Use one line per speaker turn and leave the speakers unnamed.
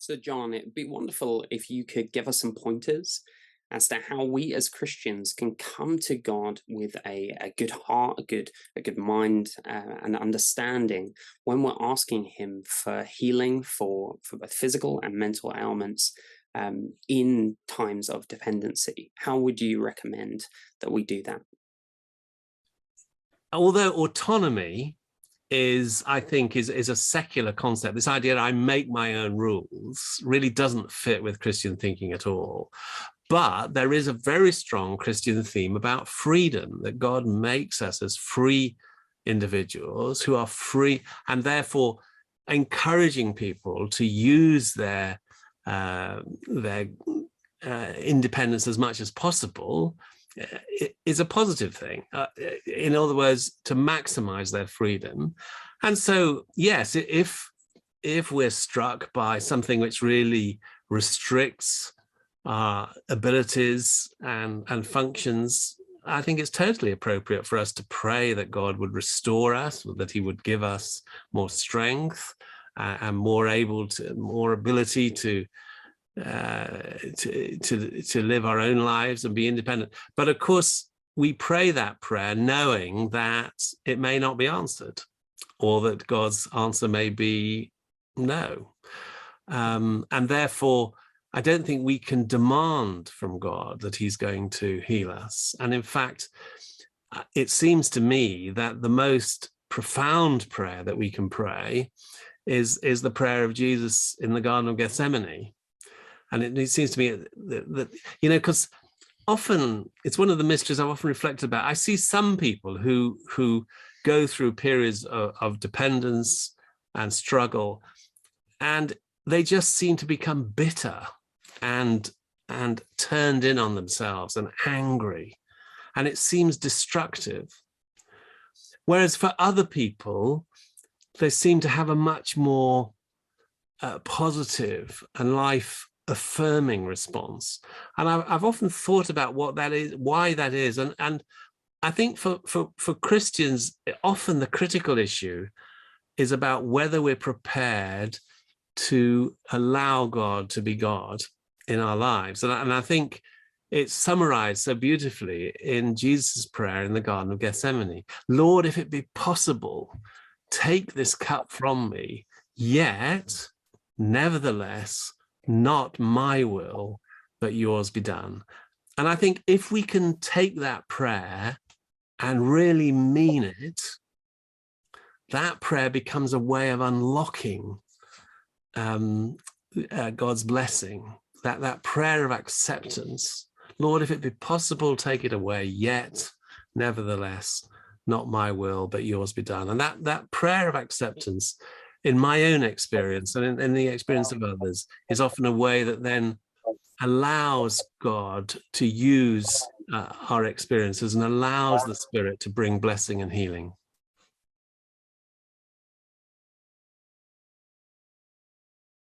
So, John, it'd be wonderful if you could give us some pointers as to how we as Christians can come to God with a good heart, a good mind, and understanding when we're asking Him for healing for both physical and mental ailments in times of dependency. How would you recommend that we do that?
Although autonomy I think, is a secular concept. This idea that I make my own rules really doesn't fit with Christian thinking at all. But there is a very strong Christian theme about freedom, that God makes us as free individuals who are free, and therefore encouraging people to use their independence as much as possible is a positive thing. In other words, to maximize their freedom. And so, yes, if we're struck by something which really restricts our abilities and functions, I think it's totally appropriate for us to pray that God would restore us, that He would give us more strength and more ability to live our own lives and be independent. But of course, we pray that prayer knowing that it may not be answered, or that God's answer may be no. And therefore, I don't think we can demand from God that He's going to heal us. And in fact, it seems to me that the most profound prayer that we can pray is the prayer of Jesus in the Garden of Gethsemane. And it seems to me that because often it's one of the mysteries I've often reflected about. I see some people who go through periods of dependence and struggle, and they just seem to become bitter and turned in on themselves and angry, and it seems destructive. Whereas for other people, they seem to have a much more positive and life-affirming response. And I've often thought about what that is, why that is, and I think for Christians, often the critical issue is about whether we're prepared to allow God to be God in our lives. And I think it's summarized so beautifully in Jesus' prayer in the Garden of Gethsemane. Lord, if it be possible, take this cup from me, yet, nevertheless, not my will, but yours be done. And I think if we can take that prayer and really mean it, that prayer becomes a way of unlocking God's blessing, that prayer of acceptance. Lord, if it be possible, take it away, yet, nevertheless, not my will, but yours be done. And that prayer of acceptance, in my own experience and in the experience of others, is often a way that then allows God to use our experiences and allows the Spirit to bring blessing and healing.